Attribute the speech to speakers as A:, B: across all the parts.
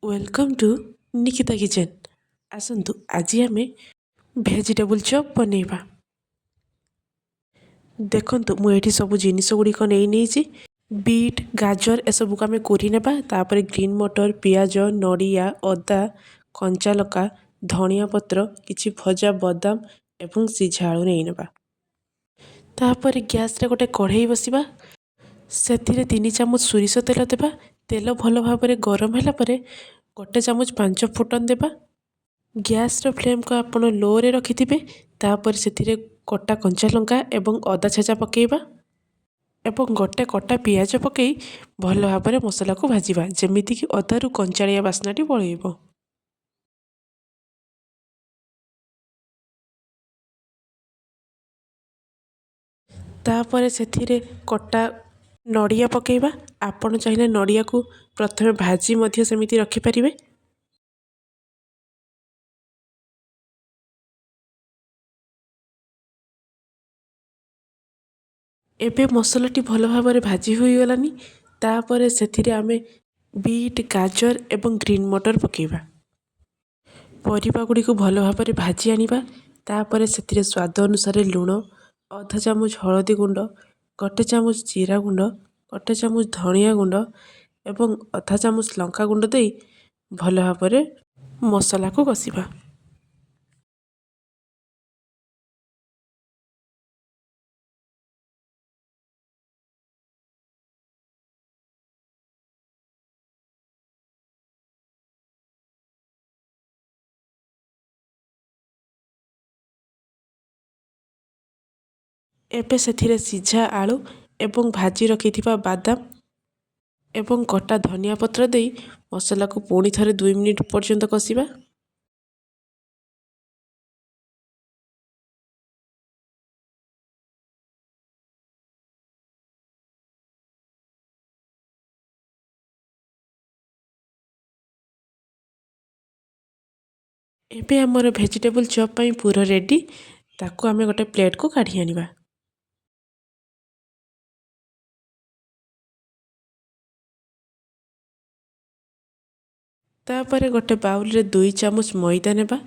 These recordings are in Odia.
A: Welcome to Nikita kitchen. ଆସନ୍ତୁ ଆଜି ଆମେ ଭେଜିଟେବୁଲ୍ ଚପ୍ ବନେଇବା। ଦେଖନ୍ତୁ ମୁଁ ଏଠି ସବୁ ଜିନିଷ ଗୁଡ଼ିକ ନେଇଛି। ବିଟ୍, ଗାଜର ଏସବୁକୁ ଆମେ କୋରି ନେବା। ତାପରେ ଗ୍ରୀନ୍ ମଟର, ପିଆଜ, ନଡ଼ିଆ, ଅଦା, କଞ୍ଚା ଲଙ୍କା, ଧନିଆ ପତ୍ର, କିଛି ଭଜା ବାଦାମ ଏବଂ ସିଝା ଆଳୁ ନେଇନେବା। ତାପରେ ଗ୍ୟାସ୍ରେ ଗୋଟେ କଢ଼େଇ ବସିବା। ସେଥିରେ 3 ଚାମଚ ସୋରିଷ ତେଲ ଦେବା। ତେଲ ଭଲ ଭାବରେ ଗରମ ହେଲା ପରେ 1 ଚାମଚ 5 ଫୁଟଣ ଦେବା। ଗ୍ୟାସ୍ର ଫ୍ଲେମ୍କୁ ଆପଣ ଲୋରେ ରଖିଥିବେ। ତାପରେ ସେଥିରେ କଟା କଞ୍ଚା ଲଙ୍କା ଏବଂ ଅଦା ଛେଚା ପକାଇବା ଏବଂ ଗୋଟେ କଟା ପିଆଜ ପକାଇ ଭଲ ଭାବରେ ମସଲାକୁ ଭାଜିବା, ଯେମିତିକି ଅଦାରୁ କଞ୍ଚାଳିଆ ବାସ୍ନାଟି ପଳାଇବ। ତାପରେ ସେଥିରେ କଟା ନଡ଼ିଆ ପକାଇବା। ଆପଣ ଚାହିଁଲେ ନଡ଼ିଆକୁ ପ୍ରଥମେ ଭାଜି ମଧ୍ୟ ସେମିତି ରଖିପାରିବେ। ଏବେ ମସଲାଟି ଭଲ ଭାବରେ ଭାଜି ହୋଇଗଲାନି। ତାପରେ ସେଥିରେ ଆମେ ବିଟ୍, ଗାଜର ଏବଂ ଗ୍ରୀନ୍ ମଟର ପକାଇବା। ପରିବା ଗୁଡ଼ିକୁ ଭଲ ଭାବରେ ଭାଜି ଆଣିବା। ତାପରେ ସେଥିରେ ସ୍ୱାଦ ଅନୁସାରେ ଲୁଣ, ଅଧା ଚାମଚ ହଳଦୀ ଗୁଣ୍ଡ, 1 ଚାମଚ ଜିରା ଗୁଣ୍ଡ, 1 ଚାମଚ ଧନିଆ ଗୁଣ୍ଡ ଏବଂ ଅଧା ଚାମଚ ଲଙ୍କା ଗୁଣ୍ଡ ଦେଇ ଭଲ ଭାବରେ ମସଲାକୁ କଷିବା। ଏବେ ସେଥିରେ ସିଝା ଆଳୁ ଏବଂ ଭାଜି ରଖିଥିବା ବାଦାମ ଏବଂ କଟା ଧନିଆ ପତ୍ର ଦେଇ ମସଲାକୁ ପୁଣି ଥରେ 2 ମିନିଟ୍ ପର୍ଯ୍ୟନ୍ତ କଷିବା। ଏବେ ଆମର ଭେଜିଟେବୁଲ୍ ଚପ୍ ପାଇଁ ପୁରା ରେଡ଼ି। ତାକୁ ଆମେ ଗୋଟେ ପ୍ଲେଟ୍କୁ କାଢ଼ି ଆଣିବା। ତାପରେ ଗୋଟେ ବାଉଲରେ 2 ଚାମଚ ମଇଦା ନେବା।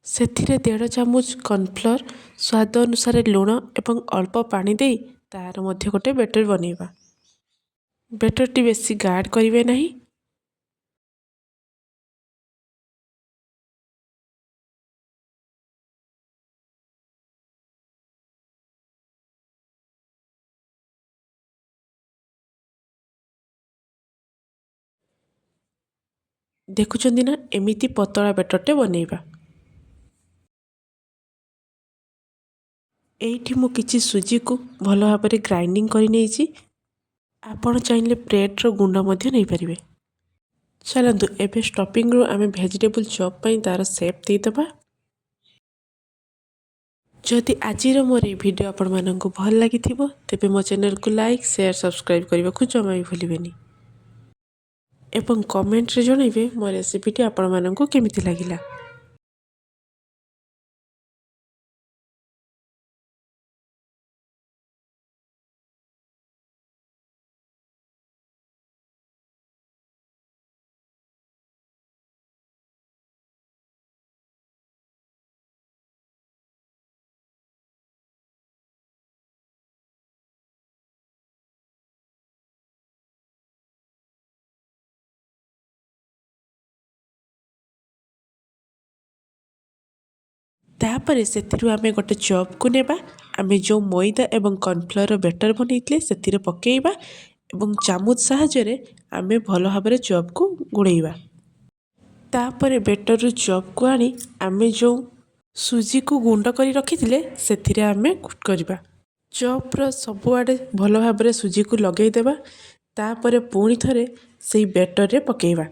A: ସେଥିରେ 1.5 ଚାମଚ କର୍ଣ୍ଣଫ୍ଲୋର, ସ୍ୱାଦ ଅନୁସାରେ ଲୁଣ ଏବଂ ଅଳ୍ପ ପାଣି ଦେଇ ତାର ମଧ୍ୟ ଗୋଟେ ବ୍ୟାଟର ବନେଇବା। ବ୍ୟାଟରଟି ବେଶୀ ଗାଢ଼ କରିବେ ନାହିଁ। ଦେଖୁଛନ୍ତି ନା, ଏମିତି ପତଳା ବ୍ୟାଟରଟେ ବନେଇବା। ଏଇଠି ମୁଁ କିଛି ସୁଜିକୁ ଭଲ ଭାବରେ ଗ୍ରାଇଣ୍ଡିଂ କରି ନେଇଛି। ଆପଣ ଚାହିଁଲେ ବ୍ରେଡ଼ର ଗୁଣ୍ଡ ମଧ୍ୟ ନେଇପାରିବେ। ଚାଲନ୍ତୁ ଏବେ ଷ୍ଟଫିଂରୁ ଆମେ ଭେଜିଟେବୁଲ୍ ଚପ୍ ପାଇଁ ତାର ସେପ୍ ଦେଇଦେବା। ଯଦି ଆଜିର ମୋର ଏହି ଭିଡ଼ିଓ ଆପଣମାନଙ୍କୁ ଭଲ ଲାଗିଥିବ, ତେବେ ମୋ ଚ୍ୟାନେଲକୁ ଲାଇକ୍, ସେୟାର, ସବସ୍କ୍ରାଇବ୍ କରିବାକୁ ଜମା ବି ଭୁଲିବେନି ଏବଂ କମେଣ୍ଟରେ ଜଣାଇବେ ମୋ ରେସିପିଟି ଆପଣମାନଙ୍କୁ କେମିତି ଲାଗିଲା। ତାପରେ ସେଥିରୁ ଆମେ ଗୋଟେ ଚପ୍କୁ ନେବା। ଆମେ ଯେଉଁ ମଇଦା ଏବଂ କର୍ଣ୍ଣଫ୍ଲୋରର ବ୍ୟାଟର ବନେଇଥିଲେ ସେଥିରେ ପକାଇବା ଏବଂ ଚାମଚ ସାହାଯ୍ୟରେ ଆମେ ଭଲ ଭାବରେ ଚପ୍କୁ ଗୋଳେଇବା। ତାପରେ ବ୍ୟାଟରରୁ ଚପ୍କୁ ଆଣି ଆମେ ଯେଉଁ ସୁଜିକୁ ଗୁଣ୍ଡ କରି ରଖିଥିଲେ ସେଥିରେ ଆମେ କରିବା। ଚପ୍ର ସବୁଆଡ଼େ ଭଲ ଭାବରେ ସୁଜିକୁ ଲଗାଇଦେବା। ତାପରେ ପୁଣି ଥରେ ସେଇ ବ୍ୟାଟରରେ ପକାଇବା।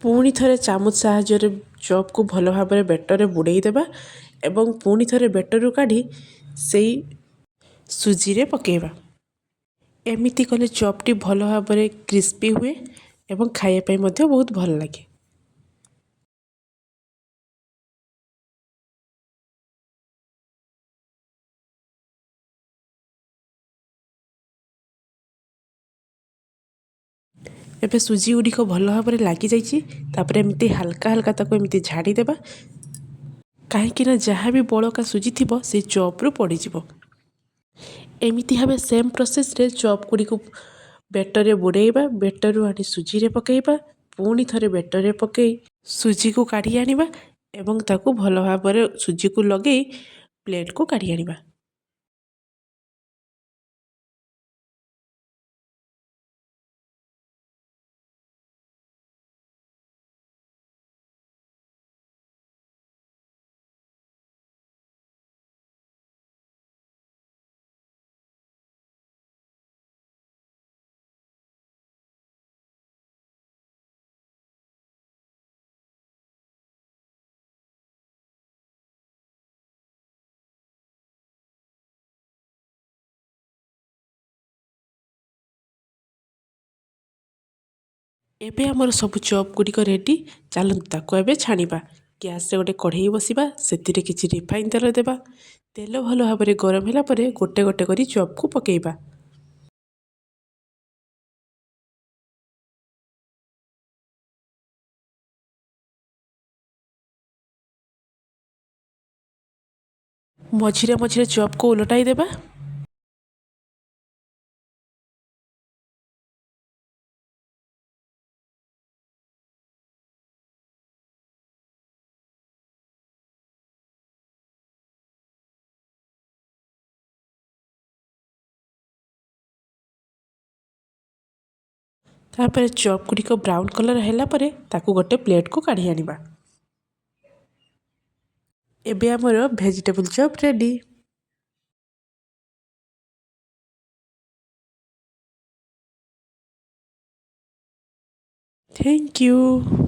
A: ପୁଣି ଥରେ ଚାମଚ ସାହାଯ୍ୟରେ ଚପ୍କୁ ଭଲ ଭାବରେ ବ୍ୟାଟରରେ ବୁଡ଼େଇ ଦେବା ଏବଂ ପୁଣି ଥରେ ବ୍ୟାଟରରୁ କାଢ଼ି ସେଇ ସୁଜିରେ ପକାଇବା। ଏମିତି କଲେ ଚପ୍ଟି ଭଲ ଭାବରେ କ୍ରିସ୍ପି ହୁଏ ଏବଂ ଖାଇବା ପାଇଁ ମଧ୍ୟ ବହୁତ ଭଲ ଲାଗେ। ଏବେ ସୁଜି ଗୁଡ଼ିକ ଭଲ ଭାବରେ ଲାଗିଯାଇଛି। ତାପରେ ଏମିତି ହାଲକା ହାଲକା ତାକୁ ଏମିତି ଝାଡ଼ିଦେବା, କାହିଁକିନା ଯାହା ବି ବଳକା ସୁଜି ଥିବ ସେ ଚପ୍ରୁ ପଡ଼ିଯିବ। ଏମିତି ଭାବେ ସେମ୍ ପ୍ରୋସେସ୍ରେ ଚପ୍ ଗୁଡ଼ିକୁ ବେଟରରେ ବୁଡ଼େଇବା, ବେଟରରୁ ଆଣି ସୁଜିରେ ପକାଇବା, ପୁଣି ଥରେ ବେଟରରେ ପକାଇ ସୁଜିକୁ କାଢ଼ି ଆଣିବା ଏବଂ ତାକୁ ଭଲ ଭାବରେ ସୁଜିକୁ ଲଗାଇ ପ୍ଲେଟ୍କୁ କାଢ଼ି ଆଣିବା। ଏବେ ଆମର ସବୁ ଚପ୍ ଗୁଡ଼ିକ ରେଡ଼ି। ଚାଲନ୍ତୁ ତାକୁ ଏବେ ଛାଣିବା। ଗ୍ୟାସ୍ରେ ଗୋଟେ କଢ଼େଇ ବସିବା, ସେଥିରେ କିଛି ରିଫାଇନ୍ ତେଲ ଦେବା। ତେଲ ଭଲ ଭାବରେ ଗରମ ହେଲା ପରେ ଗୋଟେ ଗୋଟେ କରି ଚପ୍କୁ ପକାଇବା। ମଝିରେ ମଝିରେ ଚପ୍କୁ ଓଲଟାଇ ଦେବା। ତାପରେ ଚପ୍ ଗୁଡ଼ିକ ବ୍ରାଉନ୍ କଲର୍ ହେଲା ପରେ ତାକୁ ଗୋଟେ ପ୍ଲେଟ୍କୁ କାଢ଼ି ଆଣିବା। ଏବେ ଆମର vegetable chop ready. Thank you.